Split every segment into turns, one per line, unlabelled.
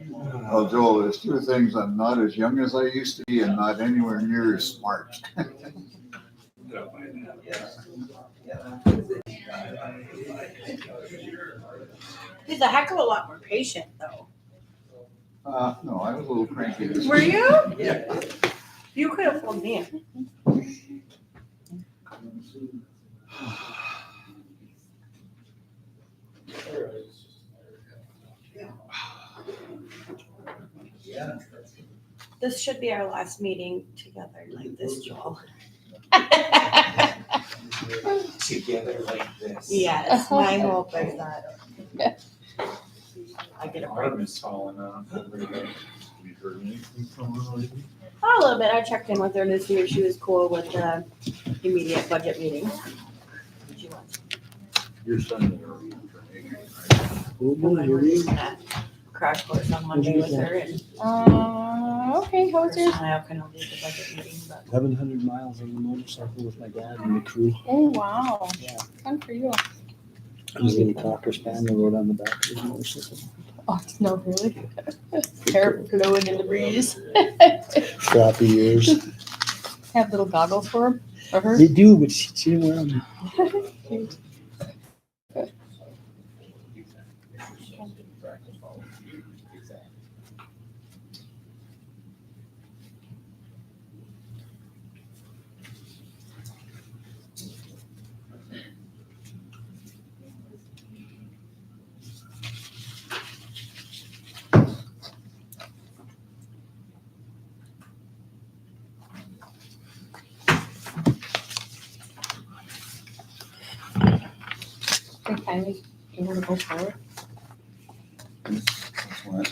Well, Joel, there's two things. I'm not as young as I used to be and not anywhere near as smart.
He's a heck of a lot more patient, though.
No, I was a little cranky this
Were
week.
you? Yeah. You could have pulled me in. This should be our last meeting together like this, Joel.
Together like this.
Yes, my hope is that I get a break.
Arm is tall enough.
Have you heard anything from her lately?
A little bit. I checked in with her to see if she was cool with the immediate budget meeting. She was.
You're sending her information, right?
We're just gonna crash course on Monday with her and
Okay, how was yours?
I can only do the budget meeting, but
1,100 miles on the motorcycle with my dad and the crew.
Oh, wow.
Yeah.
Fun for you.
It was a little cocker spaniel rode on the back of the motorcycle.
Oh, no, really? Hair flowing in the breeze.
Floppy ears.
Have little goggles for him or her.
They do, but she didn't wear them.
Cute. They finally able to go forward.
What?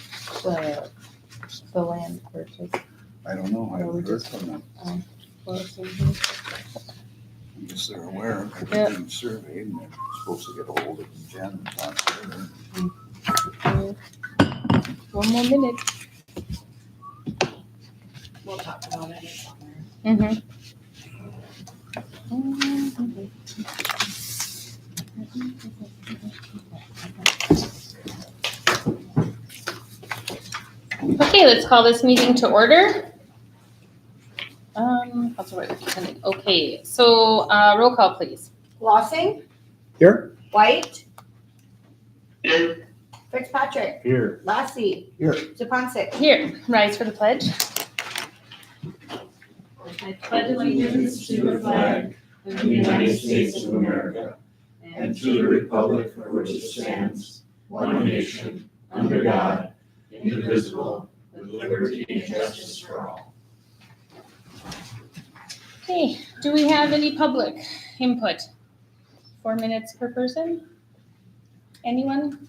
The land purchase.
I don't know. I haven't heard from them.
Was
I guess they're aware of
Yeah.
everything surveyed and they're supposed to get a hold of Jen and talk to her.
one more minute.
we'll talk about it somewhere.
Mm-hmm. Okay, let's call this meeting to order. Councilor White, attending. Okay, so roll call, please.
Lossing,
Here?
White. Here. Fitzpatrick,
Here.
Lassie.
Here.
Zupansik.
Here, rise for the pledge.
I
pledge allegiance to the flag of the United States of America and to the republic for which it stands, one nation, under God, indivisible, with liberty and justice for all.
Okay, do we have any public input? 4 minutes per person? Anyone?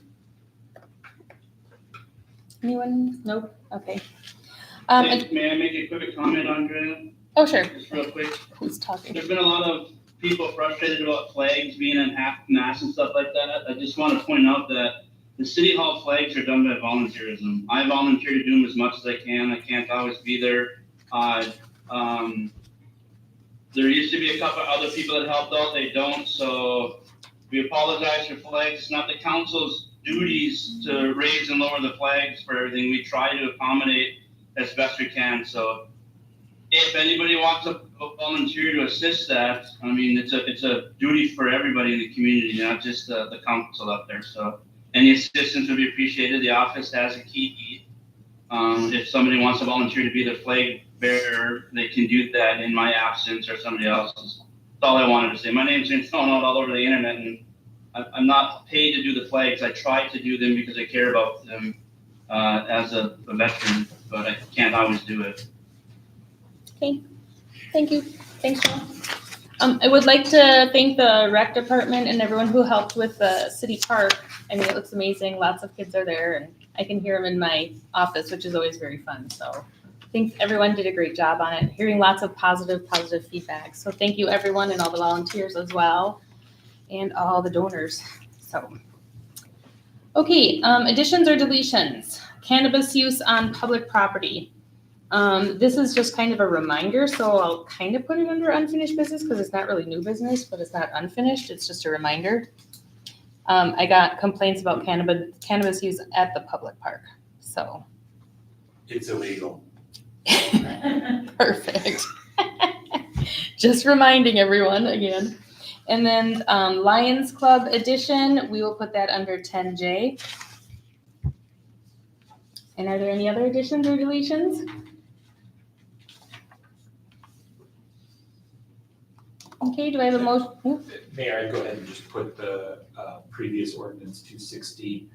Anyone? Nope, okay.
May I make a quick comment, Andrea?
Oh, sure.
Just real quick.
Who's talking?
There's been a lot of people frustrated about flags being in half-mast and stuff like that. I just want to point out that the city hall flags are done by volunteerism. I volunteer to do them as much as I can. I can't always be there. There used to be a couple of other people that helped out. They don't, so we apologize for flags. It's not the council's duties to raise and lower the flags for everything. We try to accommodate as best we can. So if anybody wants to volunteer to assist that, I mean, it's a duty for everybody in the community, not just the council up there. So any assistance would be appreciated. The office has a key. If somebody wants to volunteer to be the flag bearer, they can do that in my absence or somebody else's. That's all I wanted to say. My name's been thrown out all over the internet, and I'm not paid to do the flags. I try to do them because I care about them as a veteran, but I can't always do it.
Okay, thank you. Thanks, John. I would like to thank the rec department and everyone who helped with the city park. I mean, it looks amazing. Lots of kids are there, and I can hear them in my office, which is always very fun. So I think everyone did a great job on it. Hearing lots of positive feedback. So thank you, everyone, and all the volunteers as well, and all the donors. So, okay, additions or deletions. Cannabis use on public property. This is just kind of a reminder, so I'll kind of put it under unfinished business because it's not really new business, but it's not unfinished. It's just a reminder. I got complaints about cannabis use at the public park, so.
It's illegal.
Perfect. Just reminding everyone again. And then Lions Club edition, we will put that under 10J. And are there any other additions or deletions? Okay, do I have a motion?
Mayor, I'd go ahead and just put the previous ordinance 260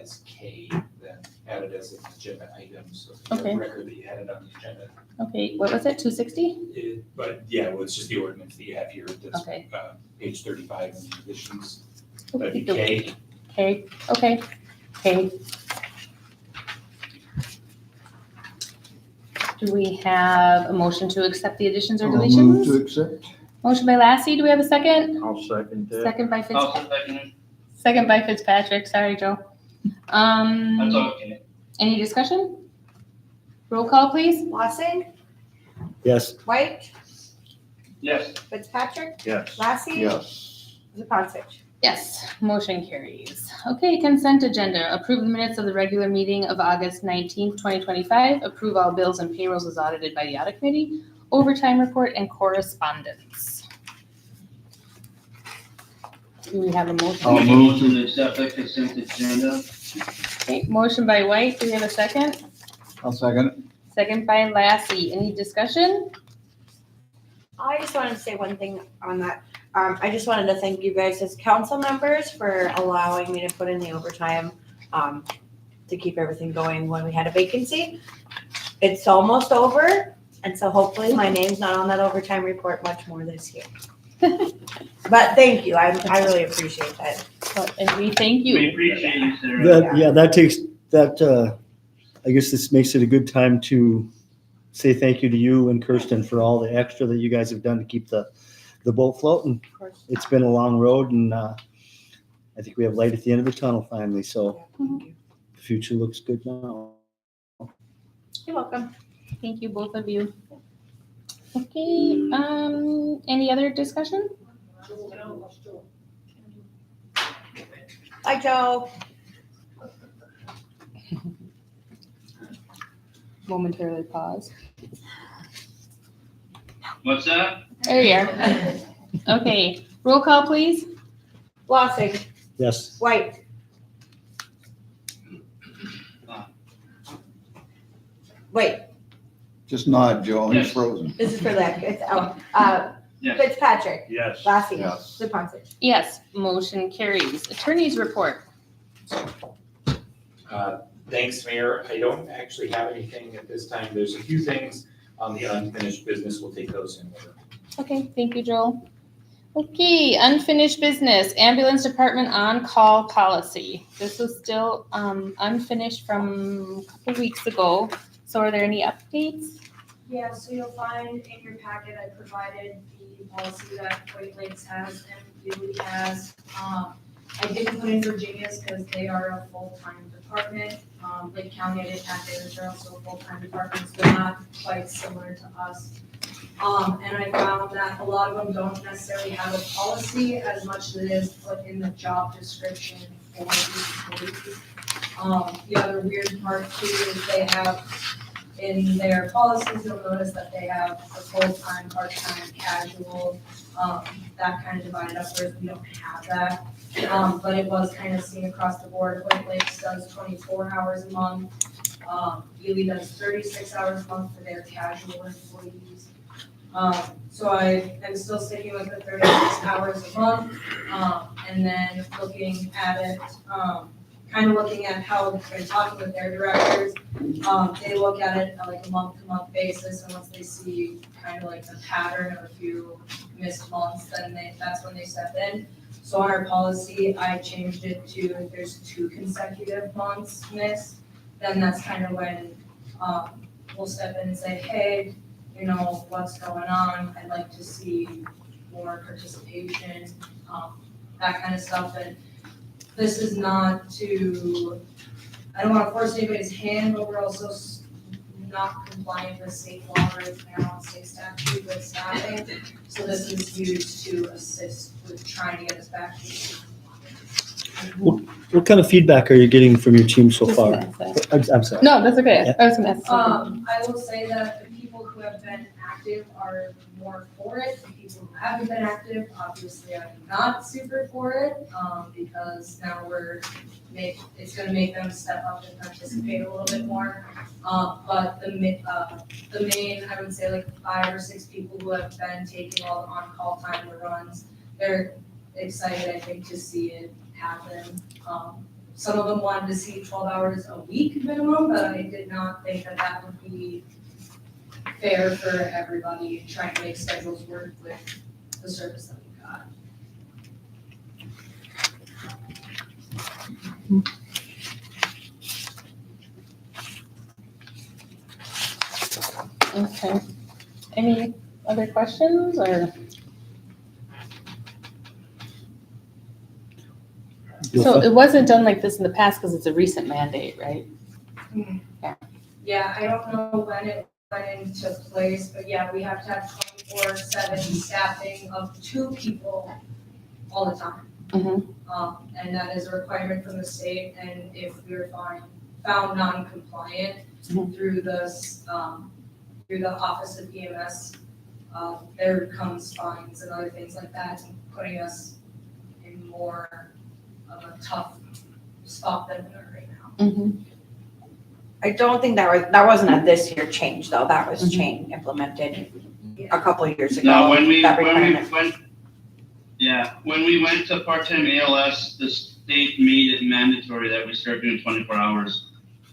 as K, then add it as an agenda item, so you have
Okay.
a record that you had it on the agenda.
Okay, what was it, 260?
But yeah, well, it's just the ordinance that you have here, that's
Okay.
page 35 in the additions.
Okay,
That'd be K.
Okay. Do we have a motion to accept the additions or
I'll move to
deletions?
accept.
Motion by Lassie, do we have a second?
I'll second that.
Second by
I'll
Fitzpatrick.
second it.
Fitzpatrick, sorry, Joe.
That's okay.
Any discussion? Roll call, please.
Lossing,
Yes.
White,
Yes.
Fitzpatrick,
Yes.
Lassie,
Yes.
Zupansich.
Yes, motion carries. Okay, consent agenda. Approve the minutes of the regular meeting of August 19th, 2025. Approve all bills and payrolls as audited by the audit committee. Overtime report and correspondence. Do we have a motion?
I'll move to-
To accept the consent agenda.
Okay, motion by White. Do we have a second?
I'll second it.
Second by Lassie. Any discussion?
I just wanted to say one thing on that. I just wanted to thank you guys as council members for allowing me to put in the overtime to keep everything going when we had a vacancy. It's almost over, and so hopefully my name's not on that overtime report much more this year. But thank you. I really appreciate that.
And we thank
We
you.
appreciate you, Sarah.
That takes, I guess this makes it a good time to say thank you to you and Kirsten for all the extra that you guys have done to keep the boat floating.
Of course.
It's been a long road, and I think we have light at the end of the tunnel finally, so
Thank you.
the future looks good now.
You're welcome.
Thank you, both of you. Okay, any other discussion?
Bye, Joe.
Momentarily pause.
What's that?
There you are. Okay, roll call, please.
Lossing,
Yes.
White. Wait,
Just nod, Joe, he's
Yes.
frozen.
this is for that. It's
Yes.
Fitzpatrick,
Yes.
Lassie,
Yes.
Zupansich.
Yes, motion carries. Attorney's report.
Thanks, Mayor. I don't actually have anything at this time. There's a few things on the unfinished business. We'll take those in order.
Okay, thank you, Joel. Okay, unfinished business, ambulance department on-call policy. This was still unfinished from a couple weeks ago. So are there any updates?
Yeah, so you'll find in your packet, I provided the policy that Great Lakes has and Dewey has. I didn't put in Virginia's because they are a full-time department. Lake County, I didn't have theirs, they're also full-time departments, they're not quite similar to us. And I found that a lot of them don't necessarily have a policy as much as it is put in the job description for these employees. The other weird part too is they have in their policies, you'll notice that they have a full-time, part-time, casual, that kind of divided up, whereas we don't have that. But it was kind of seen across the board. White Lakes does 24 hours a month. Ely does 36 hours a month for their casual employees. So I am still sticking with the 36 hours a month. And then looking at it, kind of looking at how they're talking with their directors. They look at it on like a month-to-month basis, and once they see kind of like the pattern of a few missed months, then that's when they step in. So on our policy, I changed it to if there's 2 consecutive months missed, then that's kind of when we'll step in and say, hey, you know, what's going on? I'd like to see more participation, that kind of stuff. And this is not to, I don't want to force anybody's hand, but we're also not compliant with state law right now, state statute with staffing. So this is used to assist with trying to get us back to.
What kind of feedback are you getting from your team so
Just
far?
gonna ask that.
I'm sorry.
No, that's okay.
Yeah.
I was gonna ask something.
I will say that the people who have been active are more for it. The people who haven't been active, obviously I'm not super for it, because now it's gonna make them step up and participate a little bit more. But the main, I would say like 5 or 6 people who have been taking all the on-call time, the runs, they're excited, I think, to see it happen. Some of them wanted to see 12 hours a week minimum, but I did not think that that would be fair for everybody trying to make schedules work with the service that we got.
Okay. Any other questions or? So it wasn't done like this in the past because it's a recent mandate, right?
Yeah, I don't know when it went into place, but yeah, we have to have 24/7 staffing of 2 people all the time. And that is a requirement from the state, and if we're found non-compliant through the Office of EMS, there comes fines and other things like that, putting us in more of a tough spot than we are right now.
I don't think that wasn't a this year change though. That was implemented a couple of years ago.
No, when
that requirement.
when we went to part-time ALS, the state made it mandatory that we start doing 24 hours.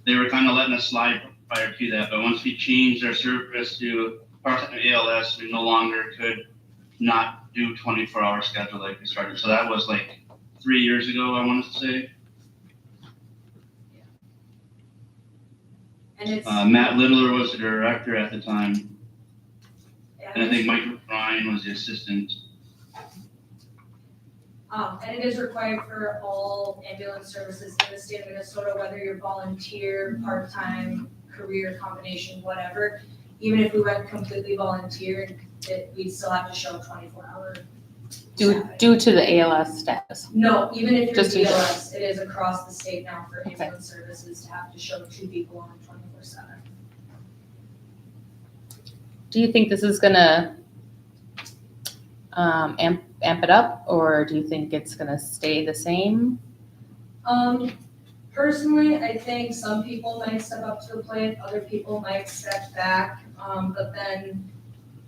They were kind of letting us slide prior to that, but once we changed our service to part-time ALS, we no longer could not do 24-hour schedule like we started. So that was like 3 years ago, I wanted to say.
And it's.
Matt Littler was the director at the time,
Yeah,
and I think Mike Ryan was the assistant.
And it is required for all ambulance services in the state of Minnesota, whether you're volunteer, part-time, career combination, whatever. Even if we went completely volunteer, we'd still have to show 24-hour.
Due to the ALS status.
No, even if you're
Just in
BLS, it is across the state now for
Okay.
ambulance services to have to show 2 people on 24/7.
Do you think this is gonna amp it up, or do you think it's gonna stay the same?
Personally, I think some people might step up to the plate, other people might step back, but then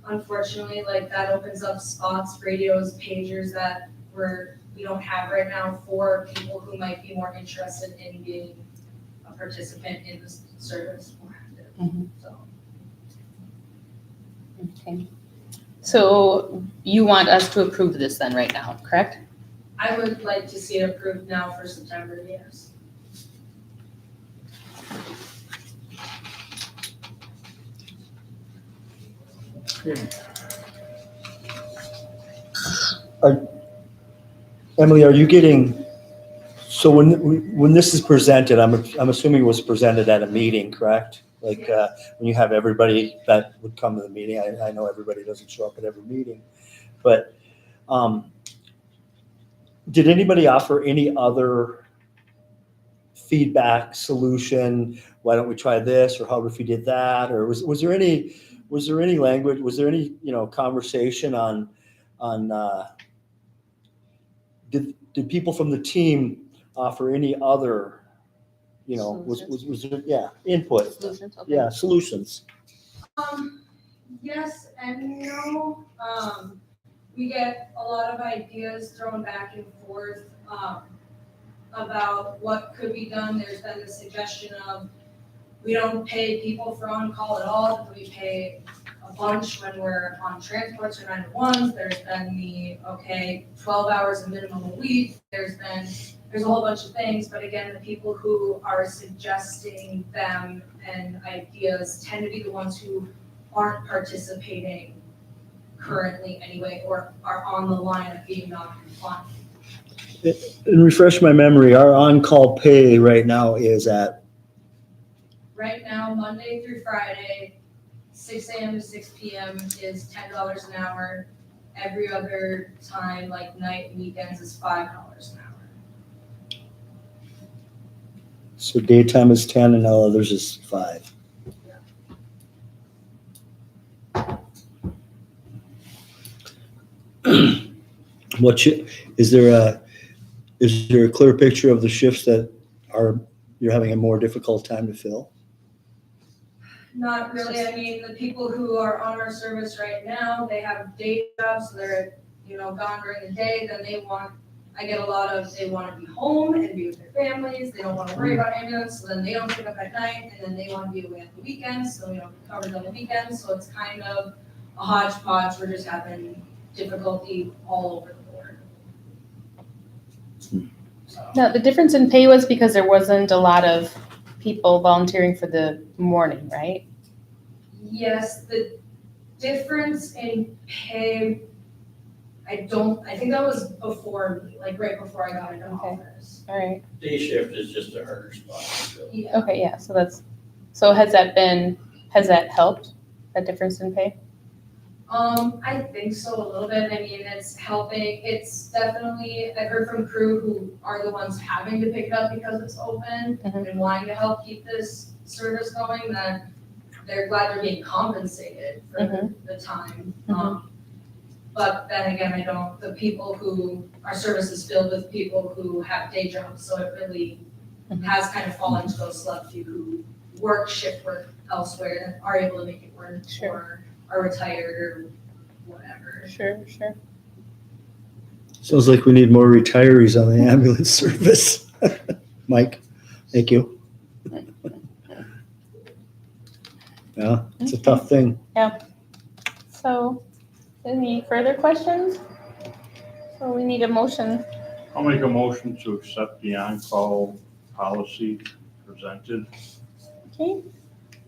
unfortunately, like that opens up spots, radios, pagers that we don't have right now for people who might be more interested in being a participant in this service more active, so.
Okay. So you want us to approve this then right now, correct?
I would like to see it approved now for September, yes.
Emily, are you getting, so when this is presented, I'm assuming it was presented at a meeting, correct? Like, when you have everybody that would come to the meeting, I know everybody doesn't show up at every meeting, but, did anybody offer any other feedback, solution? Why don't we try this, or how if we did that? Or was there any language, was there any, conversation on, did people from the team offer any other, was there, input?
Solutions, okay.
Yeah, solutions.
Yes and no. We get a lot of ideas thrown back and forth, about what could be done. There's been the suggestion of, we don't pay people for on-call at all, but we pay a bunch when we're on transports or 911s. There's been 12 hours a minimum a week. There's a whole bunch of things, but again, the people who are suggesting them and ideas tend to be the ones who aren't participating currently anyway, or are on the line of being non-compliant.
And refresh my memory, our on-call pay right now is at?
Right now, Monday through Friday, 6 a.m. to 6 p.m. is $10 an hour. Every other time, like night and weekends, is $5 an hour.
So daytime is 10 and all others is 5. Is there a clear picture of the shifts that you're having a more difficult time to fill?
Not really, I mean, the people who are on our service right now, they have day jobs, so they're, gone during the day, then I get a lot of, they wanna be home and be with their families, they don't wanna worry about ambulance, so then they don't pick up at night, and then they wanna be away on the weekends, so we don't cover on the weekends, so it's kind of a hodgepodge, we're just having difficulty all over the board. So,
No, the difference in pay was because there wasn't a lot of people volunteering for the morning, right?
yes, the difference in pay, I think that was before me, like right before I got into
Okay.
office.
All right.
Day shift is just a harder spot to fill.
Yeah.
Okay, yeah, so has that helped, that difference in pay?
I think so a little bit. I mean, it's helping. It's definitely, I've heard from crew who are the ones having to pick it up because it's open
Mhm.
and wanting to help keep this service going, that they're glad they're being compensated for the time. But then again, the people who, our service is filled with people who have day jobs, so it really has kind of fallen to those select few who work shift work elsewhere and are able to make it work,
Sure.
or are retired or whatever.
Sure.
Sounds like we need more retirees on the ambulance service. Mike, thank you. Yeah, it's a tough thing.
So, any further questions? So we need a motion.
I'll make a motion to accept the on-call policy presented.
Okay.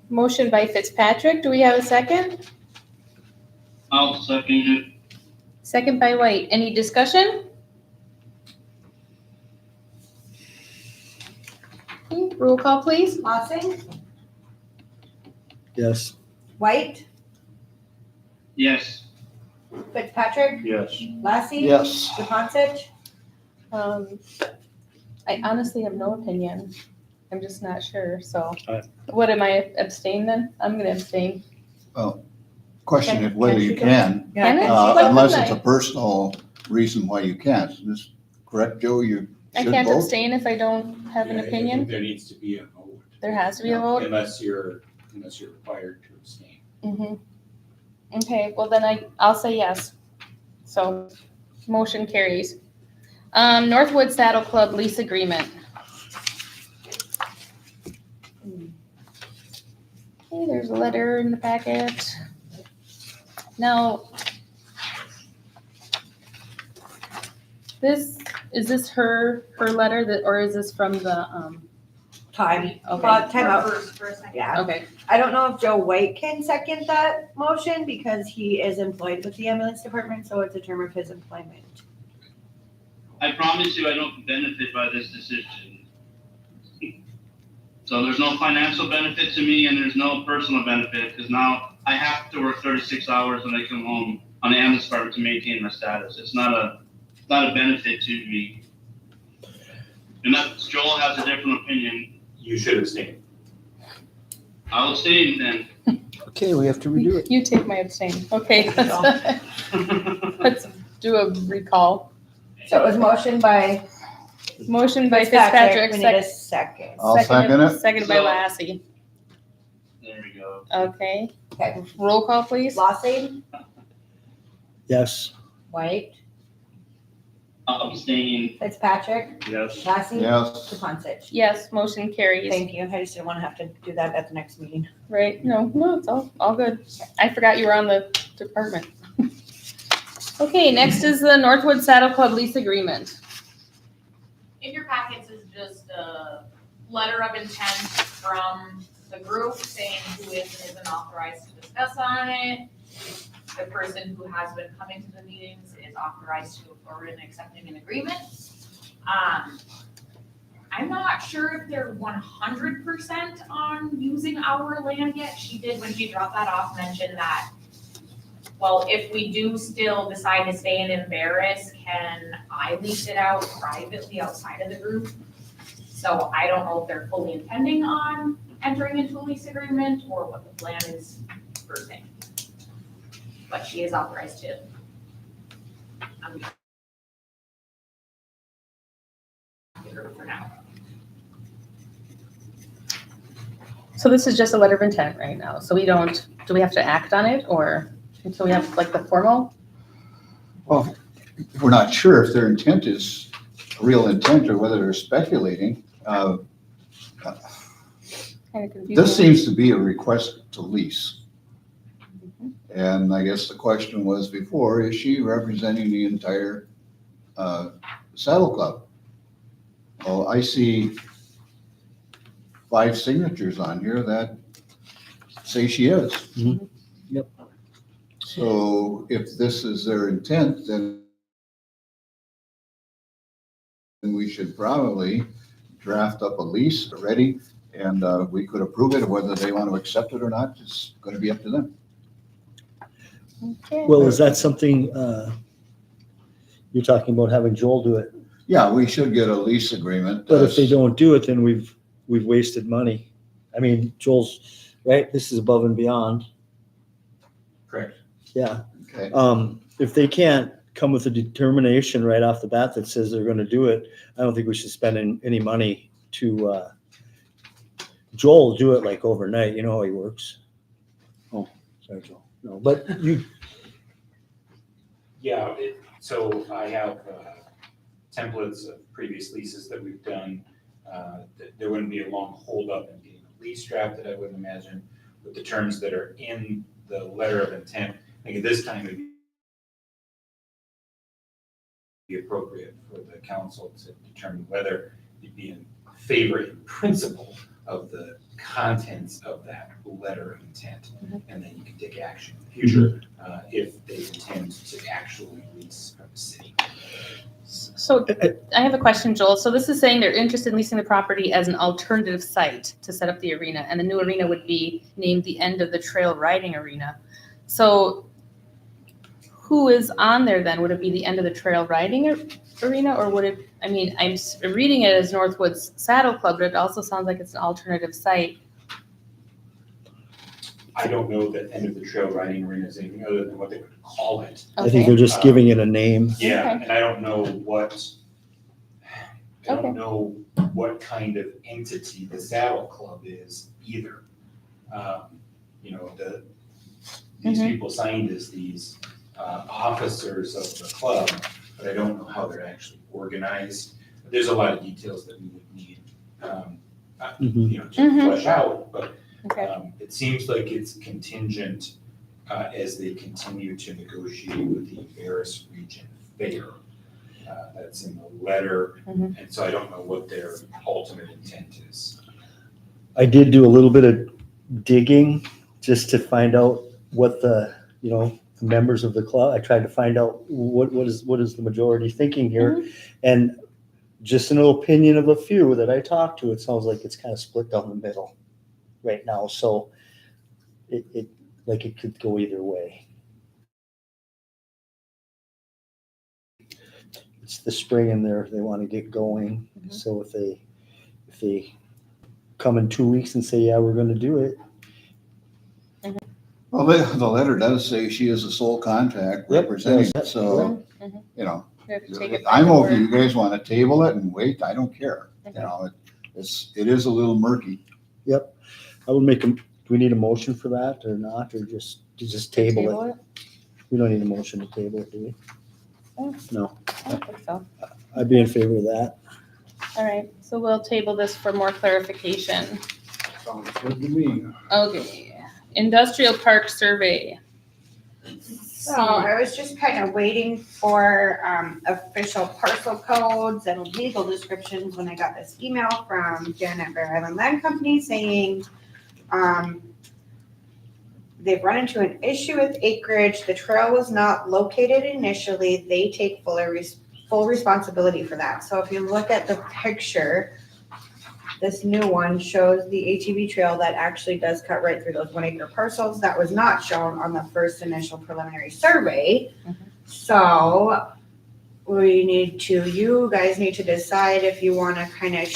Motion by Fitzpatrick. Do we have a second?
I'll second it.
Second by White. Any discussion? Okay, roll call, please.
Lossing,
Yes.
White,
Yes.
Fitzpatrick,
Yes.
Lassie.
Yes.
Japansich.
I honestly have no opinion. I'm just not sure, so.
Alright.
What am I, abstain then? I'm gonna abstain.
Question is whether you can,
Can it? Why
unless
wouldn't
it's a
I?
personal reason why you can't. Is this correct, Joe? You
I
should
can't
vote?
abstain if I don't have an
Yeah, I think
opinion?
there needs to be a vote.
There has to be a vote?
Unless you're required to abstain.
Okay, well then I'll say yes. So, motion carries. Northwood Saddle Club lease agreement. Okay, there's a letter in the packet. Now, is this her letter or is this from the,
Time.
Okay.
Time out.
For a second.
Yeah.
okay,
I don't know if Joe White can second that motion because he is employed with the ambulance department, so it's a term of his employment.
I promise you I don't benefit by this decision. So there's no financial benefit to me and there's no personal benefit because now I have to work 36 hours when I come home on the ambulance department to maintain my status. It's not a benefit to me. And Joel has a different opinion.
You should abstain.
I'll abstain then.
Okay, we have to redo it.
you take my abstain. Okay, let's do a recall.
So it was motion by
Motion by Fitzpatrick,
We need a second.
I'll second it.
seconded by
So-
Lassie.
There we go.
Okay.
Okay.
Roll call, please.
Lossing,
Yes.
White,
Abstaining.
Fitzpatrick,
Yes.
Lassie.
Yes.
Japansich.
Yes, motion carries.
Thank you. I just didn't want to have to do that at the next meeting.
Right, no, it's all good. I forgot you were on the department. Okay, next is the Northwood Saddle Club lease agreement.
In your packets is just a letter of intent from the group saying who is and isn't authorized to discuss on it. The person who has been coming to the meetings is authorized to move forward in accepting an agreement. I'm not sure if they're 100% on using our land yet. She did, when she dropped that off, mention that, well, if we do still decide to stay in Embarrass, can I lease it out privately outside of the group? So I don't know if they're fully intending on entering into a lease agreement or what the plan is per se. But she is authorized to. For now.
So this is just a letter of intent right now, so do we have to act on it, or until we have like the formal?
Well, we're not sure if their intent is real intent or whether they're speculating.
Kind of confusing.
This seems to be a request to lease. And I guess the question was before, is she representing the entire Saddle Club? Well, I see 5 signatures on here that say she is.
Mhm. Yep.
So if this is their intent, then we should probably draft up a lease already, and we could approve it. Whether they want to accept it or not, it's going to be up to them.
Okay.
Well, is that something, you're talking about having Joel do it?
Yeah, we should get a lease agreement.
But if they don't do it, then we've wasted money. I mean, Joel's, right, this is above and beyond.
Correct.
Yeah.
Okay.
If they can't come with a determination right off the bat that says they're gonna do it, I don't think we should spend any money to, Joel will do it like overnight, you know how he works. Oh, sorry, Joel. No, but you,
Yeah, so I have templates of previous leases that we've done. There wouldn't be a long holdup in getting a lease drafted, I wouldn't imagine, with the terms that are in the letter of intent. I think at this time it'd be appropriate for the council to determine whether you'd be in favor in principle of the contents of that letter of intent. And then you can take action in the future if they intend to actually lease from the city.
So I have a question, Joel. So this is saying they're interested in leasing the property as an alternative site to set up the arena, and the new arena would be named the End of the Trail Riding Arena. So who is on there then? Would it be the End of the Trail Riding Arena, or would it, I mean, I'm reading it as Northwoods Saddle Club, but it also sounds like it's an alternative site.
I don't know that End of the Trail Riding Arena is anything other than what they would call it.
I think
Okay.
they're just giving it a name.
Yeah,
Okay.
and I don't know what kind of entity the Saddle Club is either. You know, these people signed as these officers of the club, but I don't know how they're actually organized. There's a lot of details that we would need, you know, to flesh out, but
Okay.
it seems like it's contingent as they continue to negotiate with the Ferris Region Fair. That's in the letter, and so I don't know what their ultimate intent is.
I did do a little bit of digging just to find out what the, you know, the members of the club, I tried to find out what is the majority thinking here. And just an opinion of a few that I talked to, it sounds like it's kind of split down the middle right now. So it like it could go either way. It's the spring in there, they want to get going. So if they come in 2 weeks and say, yeah, we're going to do it.
Well, the letter does say she is the sole contact representing it, so, you know,
We have to take it back
I'm
to
okay.
work.
You guys want to table it and wait, I don't care. You
Okay.
know, it is a little murky.
Yep. I would make do we need a motion for that or not, or just table it? We don't need a motion to table it, do we? No,
I don't think so.
I'd be in favor of that.
All right, so we'll table this for more clarification.
Sounds good to me.
Okay, industrial park survey.
So I was just kind of waiting for official parcel codes and legal descriptions when I got this email from Janet Bear Island Land Company saying they've run into an issue with acreage. The trail was not located initially. They take full responsibility for that. So if you look at the picture, this new one shows the ATV trail that actually does cut right through those 1 acre parcels. That was not shown on the first initial preliminary survey. So you guys need to decide if you want to kind of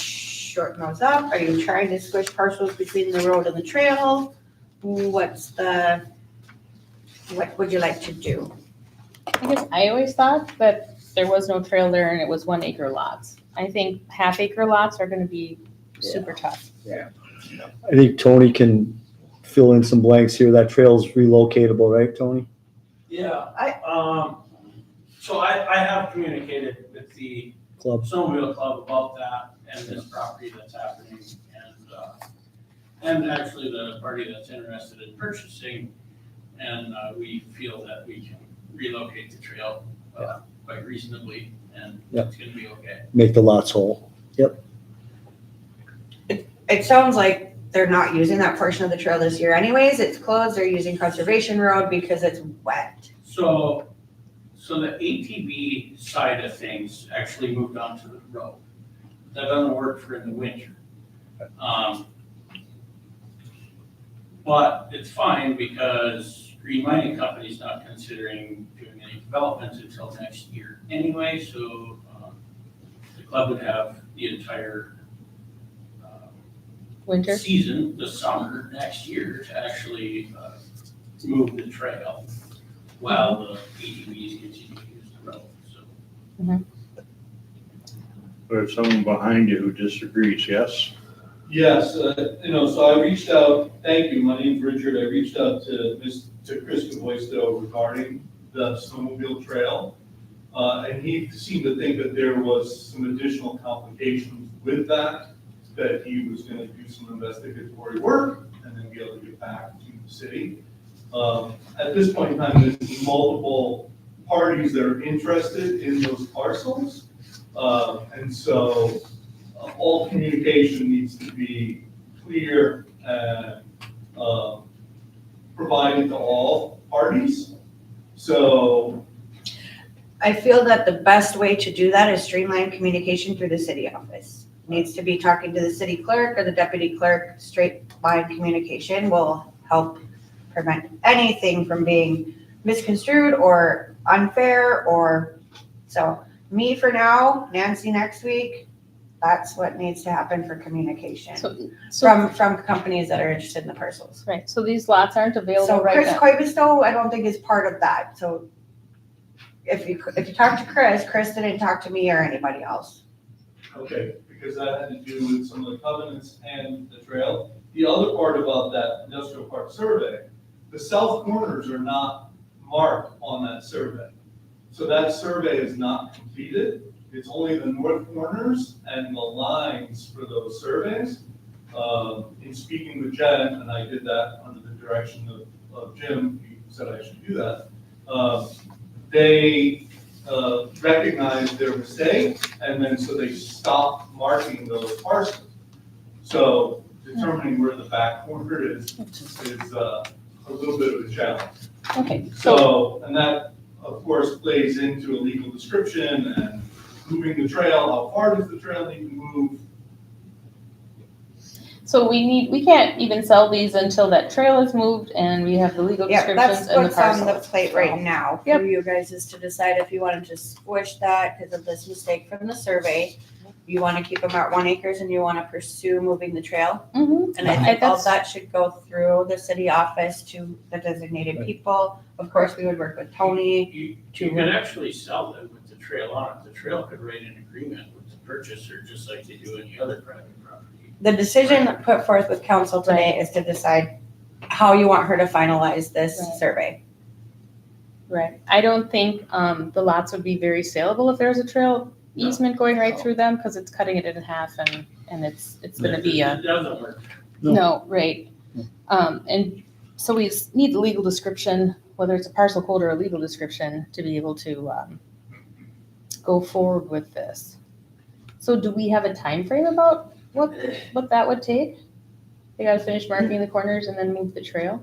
shorten those up? Are you trying to squish parcels between the road and the trail? What would you like to do?
I guess I always thought that there was no trail there and it was 1 acre lots. I think half-acre lots are gonna be super tough.
I think Tony can fill in some blanks here. That trail's relocatable, right, Tony?
Yeah,
I-
so I have communicated with the
Club.
snowmobile club about that and this property that's happening and actually the party that's interested in purchasing. And, we feel that we can relocate the trail, quite reasonably and
Yep.
it's gonna be okay.
Make the lots whole.
It sounds like they're not using that portion of the trail this year anyways. It's closed. They're using Conservation Road because it's wet.
So the ATV side of things actually moved onto the road. That doesn't work for in the winter. But it's fine because Green Mining Company's not considering doing any development until next year anyway, so the club would have the entire
Winter?
season, the summer, next year to actually move the trail while the ATVs continue to use the road, so.
There's someone behind you who disagrees, yes?
Yes, so I reached out, thank you, my name's Richard, I reached out to Chris Cavoisto regarding the snowmobile trail. And he seemed to think that there was some additional complications with that he was gonna do some investigatory work and then be able to get back to the city. At this point in time, there's multiple parties that are interested in those parcels. And so all communication needs to be clear and provided to all parties. So
I feel that the best way to do that is streamline communication through the city office. Needs to be talking to the city clerk or the deputy clerk. Straight line communication will help prevent anything from being misconstrued or unfair so me for now, Nancy next week. That's what needs to happen for communication from companies that are interested in the parcels.
Right, so these lots aren't available
So
right
Chris
now.
Coivisto, I don't think is part of that. So if you talk to Chris didn't talk to me or anybody else.
okay, because that had to do with some of the covenants and the trail. The other part about that industrial park survey, the south corners are not marked on that survey. So that survey is not completed. It's only the north corners and the lines for those surveys. In speaking with Jen, and I did that under the direction of Jim, he said I should do that. They recognized their mistake, and then so they stopped marking those parcels. So determining where the back corner is a little bit of a challenge.
Okay,
So, and that, of course, plays into a legal description and moving the trail, how far does the trail need to move?
so we can't even sell these until that trail is moved and we have the legal
Yeah,
descriptions
that's
and the
what's on the
parcels.
plate right now for
Yep.
you guys is to decide if you wanted to squish that because of this mistake from the survey. You want to keep them at 1 acre and you want to pursue moving the trail.
Mhm.
And I think all
That's-
that should go through the city office to the designated people. Of course, we would work with Tony.
You could actually sell them with the trail on it. The trail could write an agreement with the purchaser, just like they do any other private property.
The decision put forth with council today is to decide how you want her to finalize this
Right.
survey.
Right, I don't think the lots would be very saleable if there's a trail easement going right through them, because it's cutting it in half and it's gonna be
It doesn't work.
no, right. And so we need the legal description, whether it's a parcel code or a legal description, to be able to go forward with this. So do we have a time frame about what that would take? They gotta finish marking the corners and then move the trail?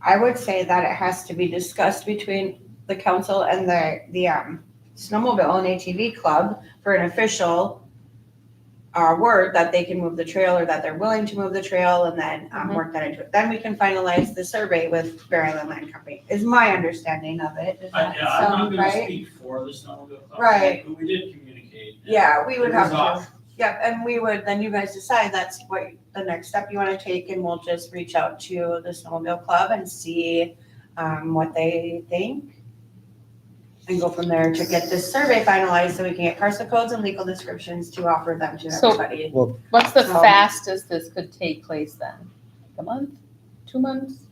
I would say that it has to be discussed between the council and the snowmobile and ATV club for an official word that they can move the trail or that they're willing to move the trail and then work that into it. Then we can finalize the survey with Bear Island Land Company, is my understanding of it. Does that
I'm not
sound
gonna
right?
speak for the snowmobile club.
Right.
But we did communicate.
Yeah, we would
It
have
was
to.
off.
Yep, and we would, then you guys decide that's what the next step you wanna take, and we'll just reach out to the snowmobile club and see, what they think. And go from there to get this survey finalized, so we can get parcel codes and legal descriptions to offer them to
So-
everybody.
What's the
So-
fastest this could take place then? A month? 2 months?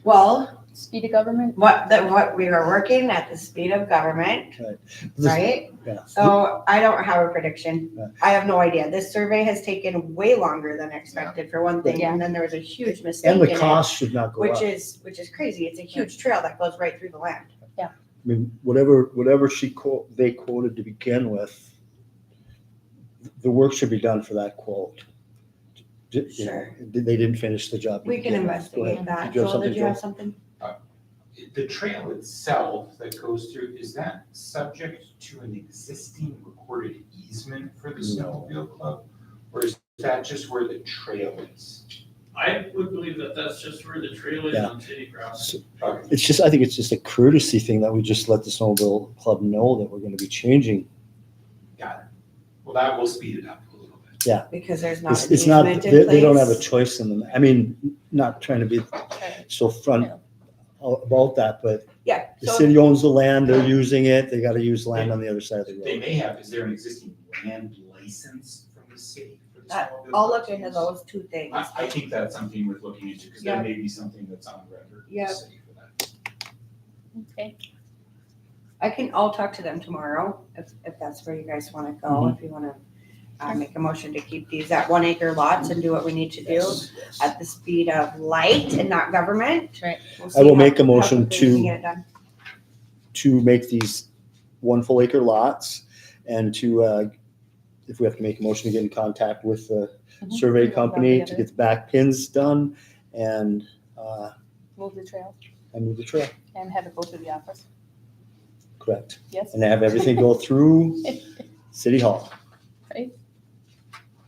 Well,
Speed of government?
what we are working at the speed of government,
This-
right?
Yeah.
So I don't have a prediction.
Yeah.
I have no idea. This survey has taken way longer than expected for one thing, and then there was a huge mistake
And
in
the
it,
cost should not go
which
up.
is crazy. It's a huge trail that goes right through the land.
I mean, whatever they quoted to begin with, the work should be done for that quote. You know,
Sure.
They didn't finish the job. to
We can
begin with. Go ahead.
investigate that.
Did you have
Joel, did you have
something,
something?
The trail itself that goes through, is that subject to an existing recorded easement for the snowmobile club? Or is that just where the trail is?
I would believe that that's just where the trail is
Yeah.
on city grounds.
Joe? I think it's just a courtesy thing that we just let the snowmobile club know that we're gonna be changing.
Got it. Well, that will speed it up a little bit.
Because there's not an
It's not,
easement in place.
they don't have a choice in them. I mean, not trying to be so front about that, but
Yeah,
the
so
city owns the land, they're using it, they gotta use land on the other side of the
They
road.
may have, is there an existing land license from the city for the snowmobile?
I'll
club
look
to
into
use?
those two things.
I think that's something worth looking into, because
Yeah.
there may be something that's on record in
Yeah.
the city for that.
Okay.
I'll talk to them tomorrow, if that's where you guys wanna go,
Mm-hmm.
if you wanna make a motion to keep these at 1 acre lots and do what we need to do at the speed of light and not government.
Right.
We'll
I will
see
make a
how
motion
quickly we can
to-
get it done.
To make these 1 full acre lots and to, if we have to make a motion to get in contact with the
Mhm.
survey
Move
company
on
to
the
get the back pins done and,
Move the trail
and move the trail,
and have it go to the office.
correct?
Yes?
And have everything go through City Hall.
Right.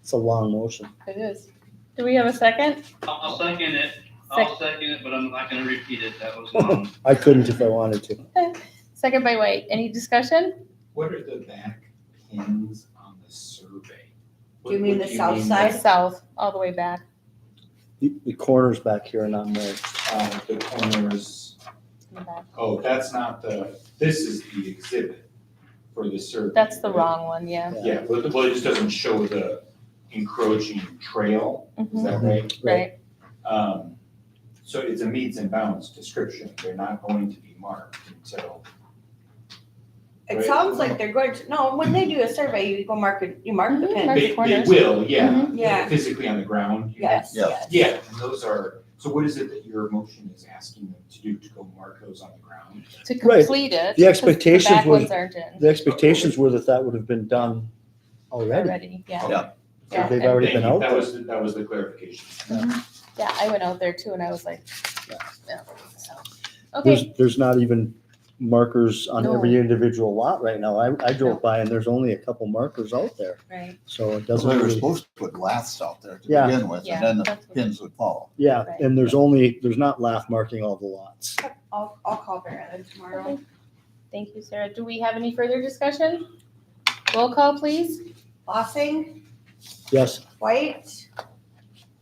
It's a long motion.
It is. Do we have a second?
I'll second it.
Sec-
I'll second it, but I'm not gonna repeat it. That was long.
I couldn't if I wanted to.
Second by White. Any discussion?
What are the back pins on the survey?
Do you mean the south
by-
side?
South, all the way back.
The corners back here are not marked.
The corners,
in the back.
oh, that's not this is the exhibit for the survey.
That's the
right?
wrong one, yeah.
Yeah, well, it just doesn't show the encroaching trail, is
Mhm.
that right?
Right.
So it's a meets and bounds description, they're not going to be marked until.
It
Right.
sounds like they're going to, no, when they do a survey, you go mark it, you mark the
Mhm,
pin.
mark-
They
corners.
will, yeah,
Mhm.
Yeah.
physically on the ground.
Yes,
Yeah.
yes.
Yeah, and those are, so what is it that your motion is asking them to do, to go mark those on the ground?
To
Right.
complete it.
The
'cause
expectations
back
was-
ones aren't in
The expectations were that would have been done already.
already, yeah.
Yeah.
Yeah,
They've
and-
already
Thank
been
you.
out
That
there.
was the clarification.
Yeah, I went out there too and I was like, yeah, so. Okay,
There's not even markers on
No.
every individual lot right now. I drove by and there's only a couple markers out there.
right,
So it
So
doesn't
they were
really,
supposed to put laths out there to
Yeah.
begin with,
Yeah,
and then the
that's what-
pins would follow.
yeah,
Right.
and there's not lath marking all the lots.
I'll call Vera then tomorrow.
okay. Thank you, Sarah. Do we have any further discussion? Roll call, please.
Lossing,
Yes,
White,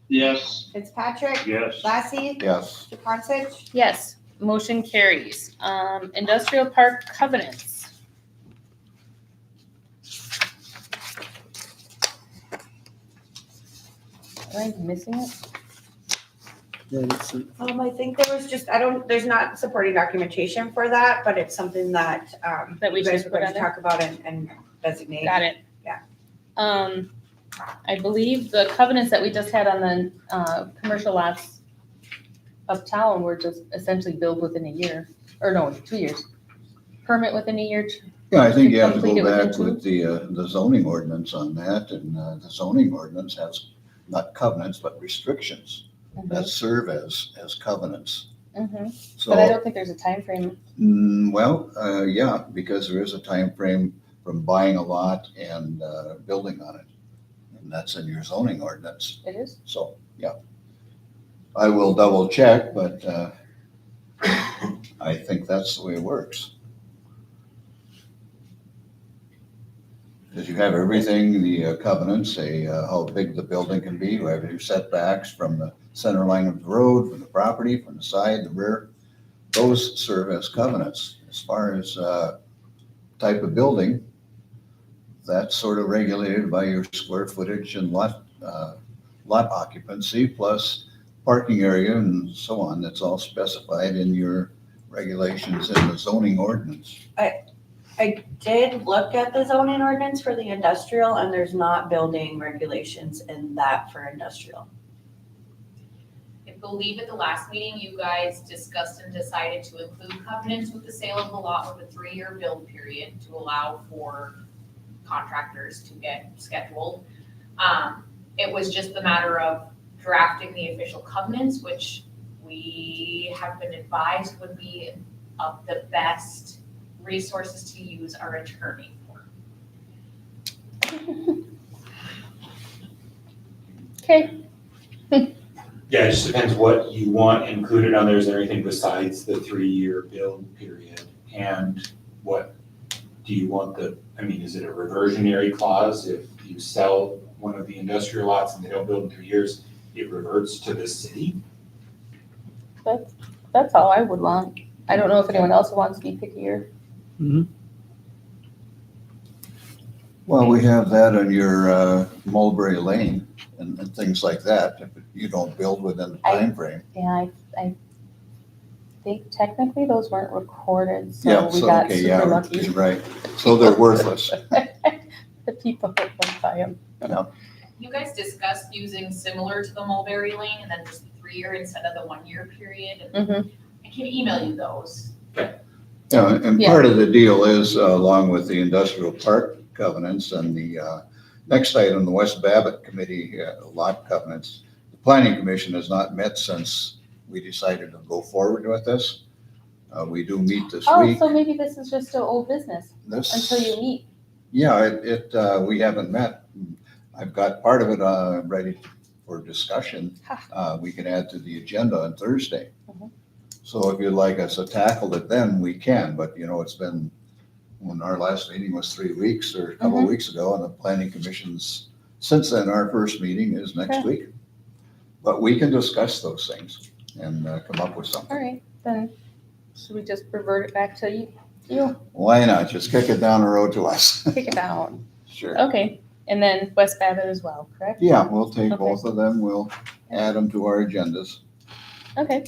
Yes,
Fitzpatrick,
Yes.
Lassie,
Yes,
Jaconcich.
Yes, motion carries. Industrial park covenants. Am I missing it?
yeah, it's-
I think there was just, there's not supporting documentation for that, but it's something that,
That we
you guys
should
were
put
going
on
to
there?
talk about and designate.
Got it.
Yeah.
I believe the covenants that we just had on the, commercial lots uptown were just essentially built within a year, or no, 2 years. Permit within a year.
yeah, I think you have to
Complete
go
it within
back
two?
with the zoning ordinance on that, and the zoning ordinance has not covenants, but restrictions that serve as covenants.
Mhm.
So.
But I don't think there's a time frame.
Well, yeah, because there is a time frame from buying a lot and building on it. And that's in your zoning ordinance.
It is?
So, yeah. I will double check, but I think that's the way it works. Because you have everything, the covenants say how big the building can be, you have your setbacks from the center line of the road, from the property, from the side, the rear. Those serve as covenants. As far as type of building, that's sort of regulated by your square footage and lot occupancy, plus parking area and so on. That's all specified in your regulations in the zoning ordinance.
I did look at the zoning ordinance for the industrial, and there's not building regulations in that for industrial.
I believe at the last meeting, you guys discussed and decided to include covenants with the sale of the lot with a 3-year build period to allow for contractors to get scheduled. It was just the matter of drafting the official covenants, which we have been advised would be of the best resources to use our attorney for.
Okay,
Yeah, it just depends what you want included on there. Is there anything besides the 3-year build period? And what do you want is it a reversionary clause? If you sell one of the industrial lots and they don't build in 3 years, it reverts to the city?
that's all I would want. I don't know if anyone else wants to be pickier.
Well, we have that on your Mulberry Lane and things like that. If you don't build within the time frame.
Yeah, I think technically those weren't recorded,
Yeah,
so we
so,
got
okay,
super
yeah,
lucky.
you're right. So they're worthless.
The people that went by them.
You guys discussed using similar to the Mulberry Lane and then just the 3-year instead of the 1-year period. And I can email you those.
Yeah, and part of the deal is along with the industrial park covenants and the next item, the West Babbitt Committee lot covenants. The Planning Commission has not met since we decided to go forward with this. We do meet this
Oh,
week.
so maybe this is just an old business until you meet.
Yeah, we haven't met. I've got part of it ready for discussion. We can add to the agenda on Thursday. So if you'd like us to tackle it then, we can, but it's been, when our last meeting was 3 weeks or a couple of weeks ago, and the planning commission's, since then, our first meeting is next week. But we can discuss those things and come up with something.
All right, then should we just revert it back to you?
Why not? Just kick it down the road to us.
Kick it down.
Sure.
Okay, and then West Babbitt as well, correct?
Yeah, we'll take
Okay.
both of them. We'll add them to our agendas.
Okay,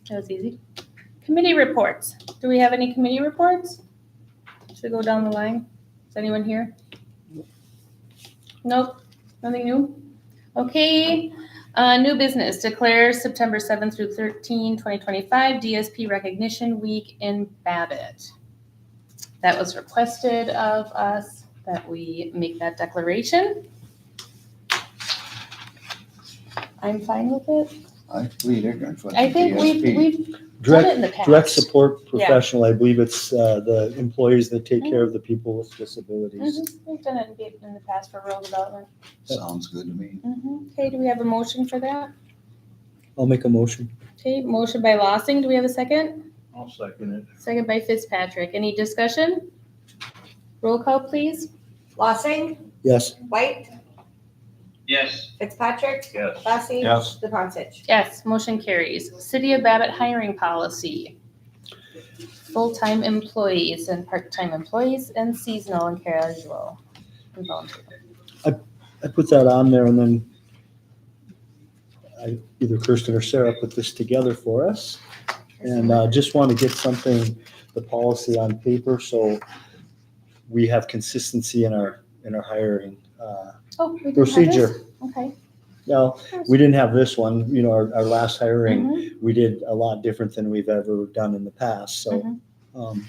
that was easy. Committee reports. Do we have any committee reports? Should we go down the line? Is anyone here? Nope, nothing new? Okay, new business. Declare September 7th through 13, 2025 DSP Recognition Week in Babbitt. That was requested of us that we make that declaration. I'm fine with it.
I plead ignorance with the
I think
DSP.
we've done it in the past.
Direct support professional, I believe it's the employees that take care of the people with disabilities.
We've done it in the past for rural development.
Sounds good to me.
Okay, do we have a motion for that?
I'll make a motion.
Okay, motion by Lossing. Do we have a second?
I'll second it.
Second by Fitzpatrick. Any discussion? Roll call, please.
Lossing,
Yes.
White,
Yes.
Fitzpatrick,
Yes.
Lassie.
Yes.
Stepancich.
Yes, motion carries. City of Babbitt hiring policy. Full-time employees and part-time employees and seasonal and casual. And volunteer.
I put that on there and then either Kirsten or Sarah put this together for us. And just want to get the policy on paper so we have consistency in our hiring
Oh, we do have
procedure.
this? Okay.
Now, we didn't have this one, our last hiring,
Mhm.
we did a lot different than we've ever done in the past. So
Mhm.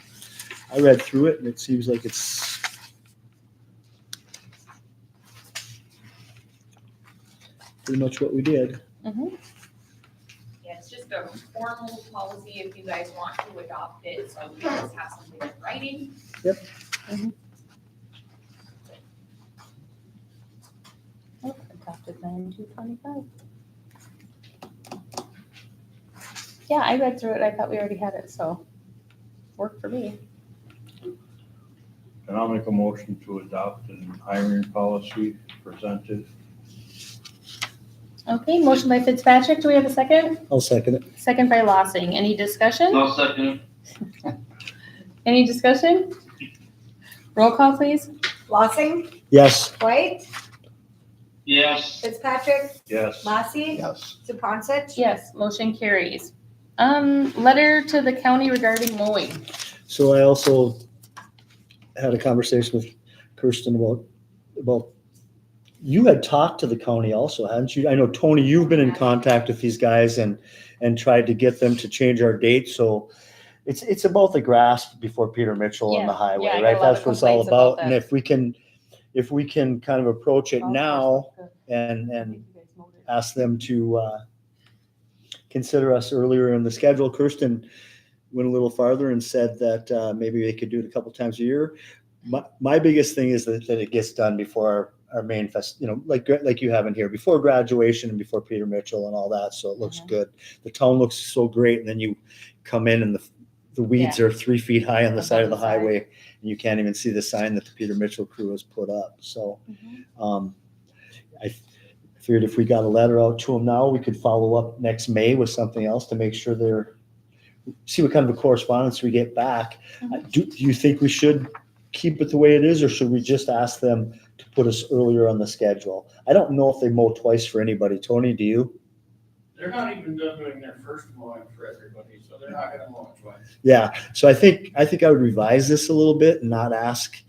I read through it and it seems like it's pretty much what we did.
Mhm.
Yeah, it's just a formal policy if you guys want to adopt it, so you guys have something in writing.
Oh, adopted 9/2/25. Yeah, I read through it. I thought we already had it, so worked for me.
And I'll make a motion to adopt an hiring policy presented.
Okay, motion by Fitzpatrick. Do we have a second?
I'll second it.
Second by Lossing. Any discussion?
I'll second.
Any discussion? Roll call, please.
Lossing,
Yes.
White,
Yes.
Fitzpatrick,
Yes.
Lassie,
Yes.
Zupansich.
Yes, motion carries. Letter to the county regarding mowing.
So I also had a conversation with Kirsten about, you had talked to the county also, hadn't you? I know, Tony, you've been in contact with these guys and tried to get them to change our date, so it's about the grass before Peter Mitchell and the
Yeah,
highway,
I got
right?
a lot
That's
of
what it's all
complaints about
about, and
that.
if we can kind of approach it now and ask them to consider us earlier in the schedule. Kirsten went a little farther and said that maybe they could do it a couple times a year. My biggest thing is that it gets done before our main fest, like you have in here, before graduation and before Peter Mitchell and all that, so it looks good. The town looks so great, and then you come in and the weeds are 3 feet high on the side of the highway, and you can't even see the sign that the Peter Mitchell crew has put up. So I figured if we got a letter out to them now, we could follow up next May with something else to make sure see what kind of a correspondence we get back. Do you think we should keep it the way it is, or should we just ask them to put us earlier on the schedule? I don't know if they mow twice for anybody. Tony, do you?
They're not even done doing their first mowing for everybody, so they're not gonna mow it twice.
Yeah, so I think I would revise this a little bit and not ask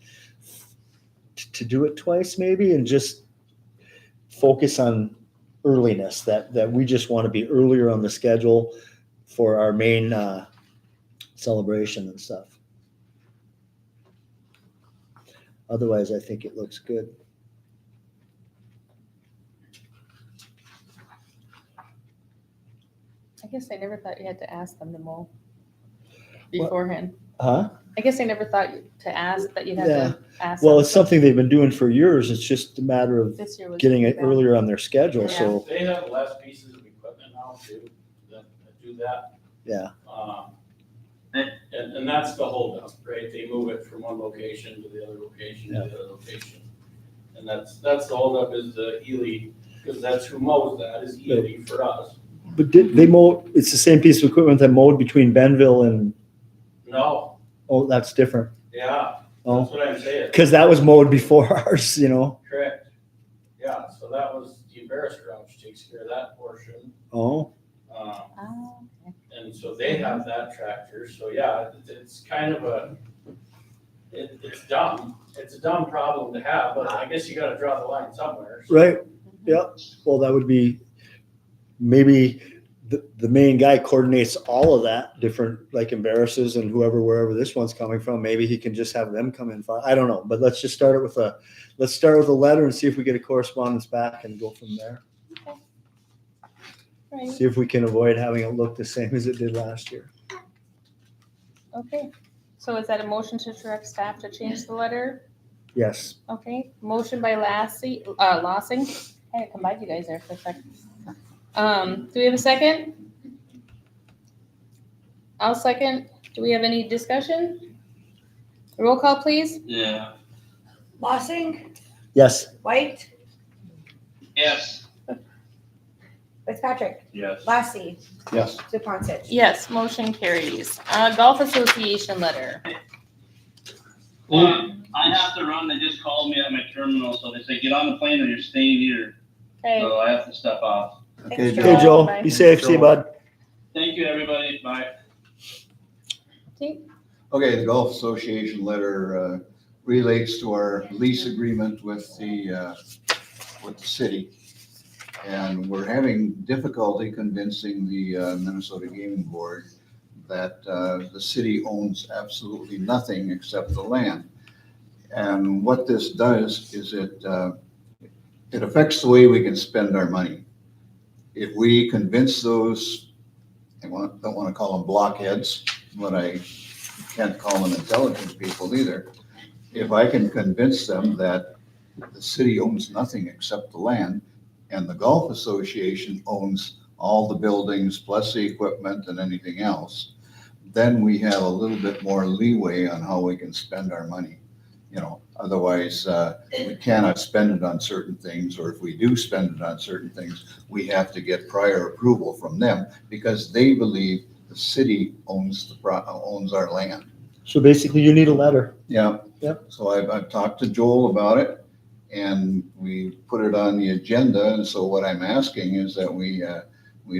to do it twice maybe, and just focus on earliness, that we just want to be earlier on the schedule for our main celebration and stuff. Otherwise, I think it looks good.
I guess I never thought you had to ask them to mow beforehand.
Huh?
I guess I never thought to ask that you had
Yeah.
to ask.
Well,
them.
it's something they've been doing for years. It's just a matter of
This year was
getting it
bad.
earlier on their schedule, so,
They have less pieces of equipment now too, that do that.
yeah.
And that's the holdup, right? They move it from one location to the other location to the other location. And that's the holdup is the Ely, because that's who mows that, is Ely for us.
But did they mow, it's the same piece of equipment that mowed between Benville and,
No,
oh, that's different.
yeah,
Oh,
that's what I'm saying.
because that was mowed before ours,
Correct. Yeah, so that was, the embarrassed grouch takes care of that portion.
Oh,
Oh, okay.
And so they have that tractor, so yeah, it's kind of it's dumb. It's a dumb problem to have, but I guess you gotta draw the line somewhere. So.
right. Yeah. Well, that would be, maybe the main guy coordinates all of that, different, like embarrasses and wherever this one's coming from. Maybe he can just have them come in. I don't know, but let's just start it with a letter and see if we get a correspondence back and go from there.
Right.
See if we can avoid having it look the same as it did last year.
Okay. So is that a motion to direct staff to change the letter?
Yes.
Okay. Motion by Lossing. Hey, I combined you guys there for a second. Do we have a second? I'll second. Do we have any discussion? Roll call, please.
Yeah.
Lossing,
Yes.
White,
Yes.
Fitzpatrick,
Yes.
Lassie,
Yes.
Zupansich.
Yes, motion carries. Golf Association letter.
I have to run. They just called me at my terminal, so they say, get on the plane or you're staying here.
Okay.
So I have to step off.
Okay,
Thanks,
Joe.
Okay, Joe.
Bye.
Be safe. See you, bud.
Thank you, everybody. Bye.
Okay.
Okay, the Gulf Association letter relates to our lease agreement with the city. And we're having difficulty convincing the Minnesota Gaming Board that the city owns absolutely nothing except the land. And what this does is it affects the way we can spend our money. If we convince those, I don't want to call them blockheads, but I can't call them intelligent people either. If I can convince them that the city owns nothing except the land, and the Golf Association owns all the buildings plus the equipment and anything else, then we have a little bit more leeway on how we can spend our money. Otherwise, we cannot spend it on certain things, or if we do spend it on certain things, we have to get prior approval from them because they believe the city owns our land.
So basically you need a letter.
Yeah.
Yep.
So I've talked to Joel about it and we put it on the agenda. And so what I'm asking is that we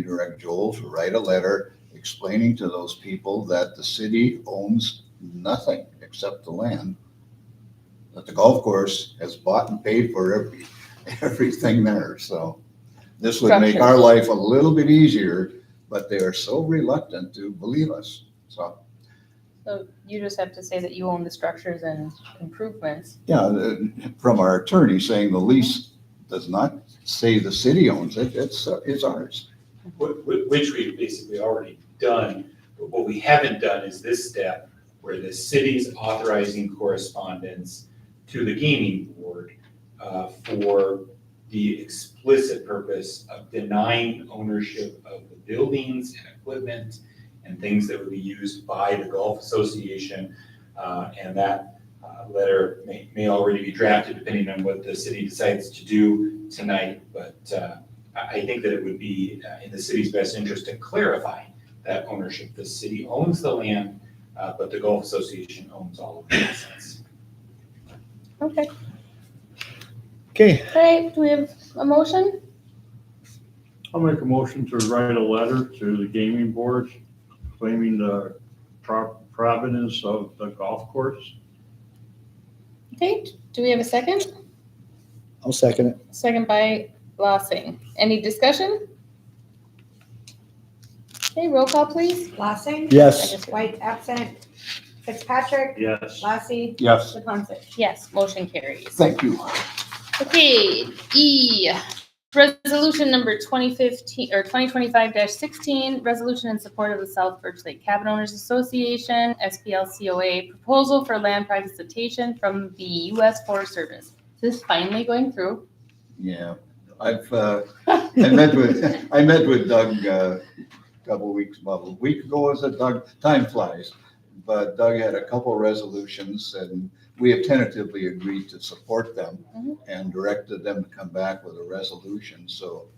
direct Joel to write a letter explaining to those people that the city owns nothing except the land, that the golf course has bought and paid for everything there. So this would make our life a little bit easier, but they are so reluctant to believe us. So
you just have to say that you own the structures and improvements.
yeah, from our attorney saying the lease does not say the city owns it, it's ours.
Which we've basically already done, but what we haven't done is this step where the city's authorizing correspondence to the gaming board for the explicit purpose of denying ownership of the buildings and equipment and things that would be used by the Golf Association. And that letter may already be drafted depending on what the city decides to do tonight. But I think that it would be in the city's best interest to clarify that ownership. The city owns the land, but the Golf Association owns all of the assets.
Okay.
Okay,
All right, do we have a motion?
I'll make a motion to write a letter to the gaming board claiming the provenance of the golf course.
Okay, do we have a second?
I'll second it.
Second by Lossing. Any discussion? Okay, roll call, please.
Lossing?
Yes.
White absent. Fitzpatrick?
Yes.
Lassie?
Yes.
Papunsich?
Yes, motion carries.
Thank you.
Okay, E, resolution number 2015 or 2025-16, resolution in support of the South Birch Lake Cabin Owners Association, SPLCOA, proposal for land privatization from the U.S. Forest Service. Is this finally going through?
Yeah, I met with Doug a week ago, was it, Doug? Time flies. But Doug had a couple resolutions and we have tentatively agreed to support them and directed them to come back with a resolution. So